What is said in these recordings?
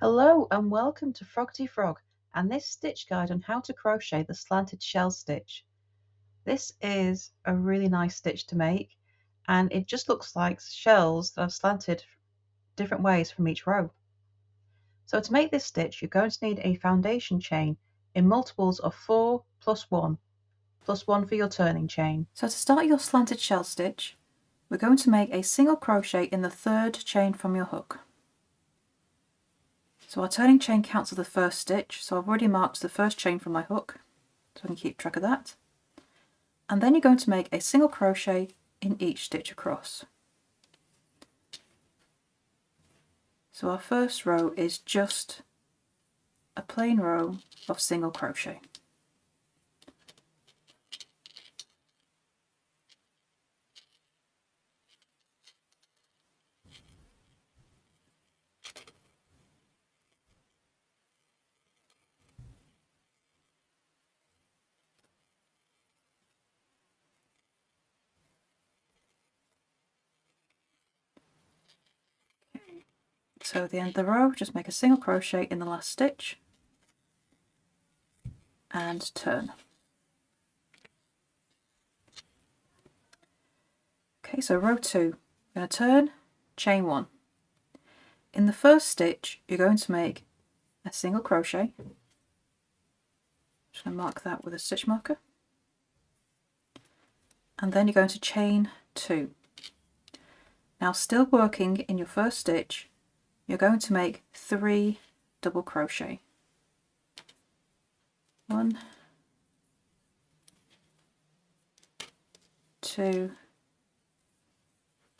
Hello and welcome to Froggity Frog and this stitch guide on how to crochet the slanted shell stitch. This is a really nice stitch to make and it just looks like shells that are slanted different ways from each row. So to make this stitch you're going to need a foundation chain in multiples of 4 plus 1 for your turning chain. So to start your slanted shell stitch we're going to make a single crochet in the third chain from your hook. So our turning chain counts as the first stitch, so I've already marked the first chain from my hook, so I can keep track of that. And then you're going to make a single crochet in each stitch across. So our first row is just a plain row of single crochet. So at the end of the row, just make a single crochet in the last stitch and turn. Okay, so row 2, I'm going to turn, chain 1. In the first stitch, you're going to make a single crochet. Just going to mark that with a stitch marker. And then you're going to chain 2. Now, still working in your first stitch, you're going to make 3 double crochet. 1, 2,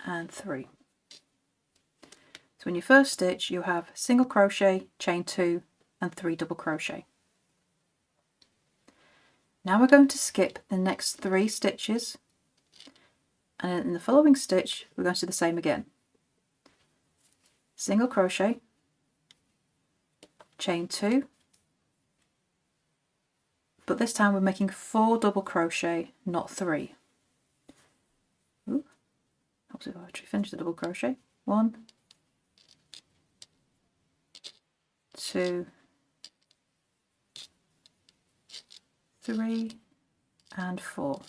and 3. So in your first stitch you have single crochet, chain 2 and 3 double crochet. Now we're going to skip the next 3 stitches, and in the following stitch we're going to do the same again. Single crochet, chain 2, but this time we're making 4 double crochet, not 3. Ooh, helps if I actually finish the double crochet. 1, 2, 3 and 4.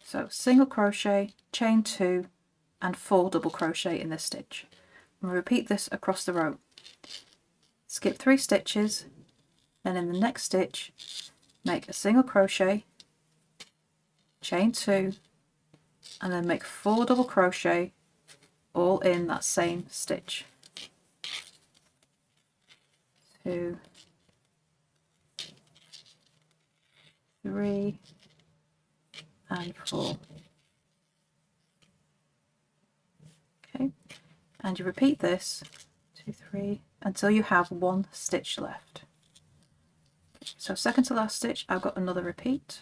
So single crochet, chain 2 and 4 double crochet in this stitch. And repeat this across the row. Skip 3 stitches, then in the next stitch make a single crochet, chain 2 and then make 4 double crochet all in that same stitch. 2, 3 and 4. Okay, and you repeat this 2, 3 until you have 1 stitch left. So second to last stitch I've got another repeat.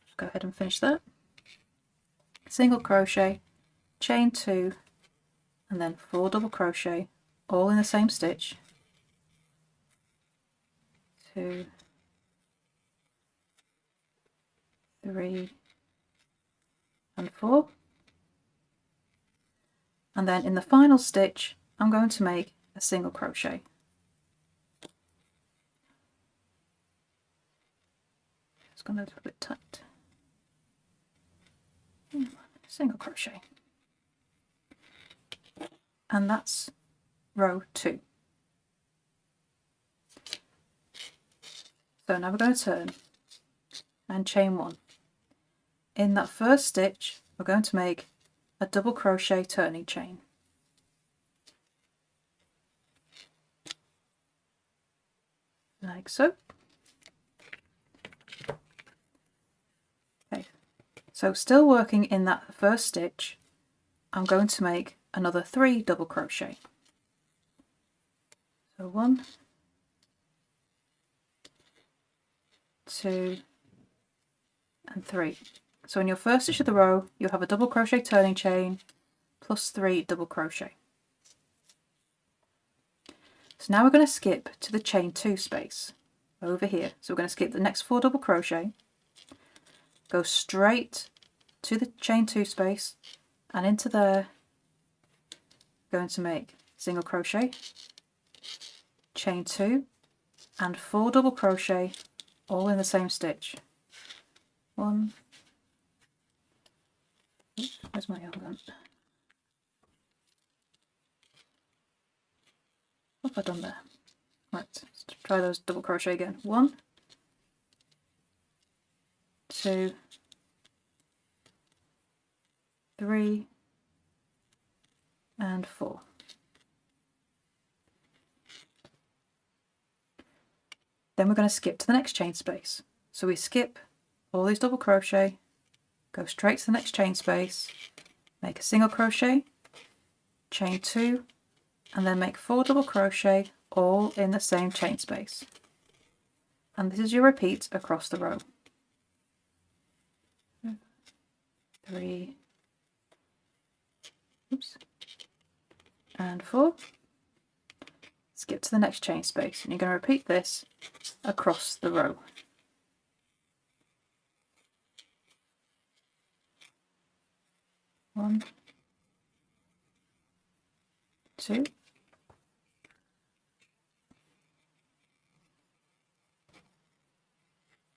Just go ahead and finish that. Single crochet, chain 2 and then 4 double crochet all in the same stitch. 2, 3 and 4. And then in the final stitch I'm going to make a single crochet. It's going to be a bit tight. Single crochet. And that's row 2. So now we're going to turn and chain 1. In that first stitch we're going to make a double crochet turning chain. Like so. Okay, so still working in that first stitch, I'm going to make another 3 double crochet. So 1, 2 and 3. So in your first stitch of the row you'll have a double crochet turning chain plus 3 double crochet. So now we're going to skip to the chain 2 space over here. So we're going to skip the next 4 double crochet, go straight to the chain 2 space and into there going to make single crochet, chain 2 and 4 double crochet all in the same stitch. 1, oops, where's my yarn gone? What have I done there? Right, let's try those double crochet again. 1, 2, 3 and 4. Then we're going to skip to the next chain space. So we skip all these double crochet, go straight to the next chain space, make a single crochet, chain 2 and then make 4 double crochet all in the same chain space. And this is your repeat across the row. 3, oops, and 4. Skip to the next chain space and you're going to repeat this across the row. 1, 2,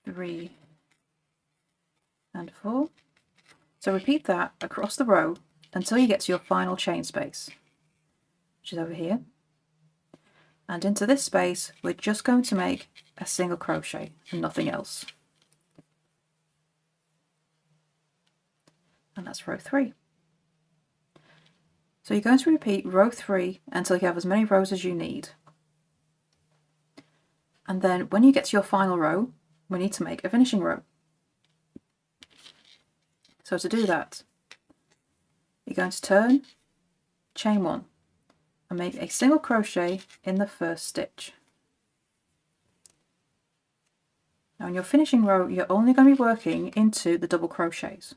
3 and 4. So repeat that across the row until you get to your final chain space, which is over here. And into this space we're just going to make a single crochet and nothing else. And that's row 3. So you're going to repeat row 3 until you have as many rows as you need. And then when you get to your final row, we need to make a finishing row. So to do that, you're going to turn, chain 1 and make a single crochet in the first stitch. Now in your finishing row you're only going to be working into the double crochets.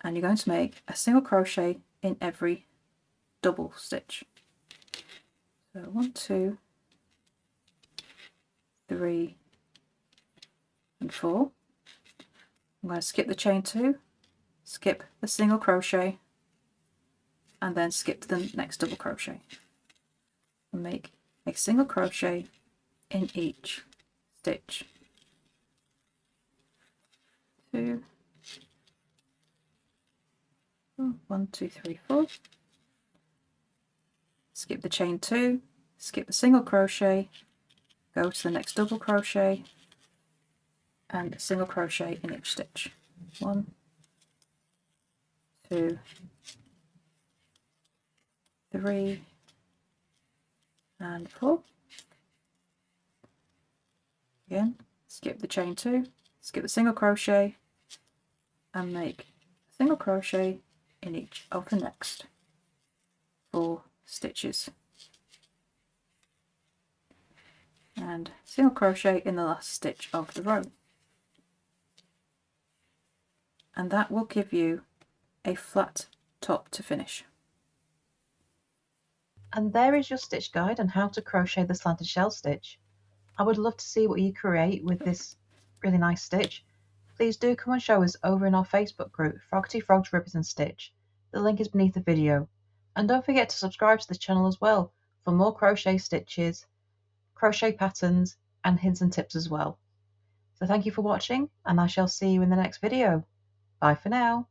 And you're going to make a single crochet in every double stitch. So 1, 2, 3 and 4. I'm going to skip the chain 2, skip the single crochet and then skip to the next double crochet and make a single crochet in each stitch. 2, 1, 2, 3, 4. Skip the chain 2, skip the single crochet, go to the next double crochet and a single crochet in each stitch. 1, 2, 3 and 4. Again, skip the chain 2, skip the single crochet and make a single crochet in each of the next 4 stitches and single crochet in the last stitch of the row. And that will give you a flat top to finish. And there is your stitch guide on how to crochet the slanted shell stitch. I would love to see what you create with this really nice stitch. Please do come and show us over in our Facebook group, Froggity Frogs Ribbons and Stitch. The link is beneath the video. And don't forget to subscribe to this channel as well for more crochet stitches, crochet patterns and hints and tips as well. So thank you for watching and I shall see you in the next video. Bye for now.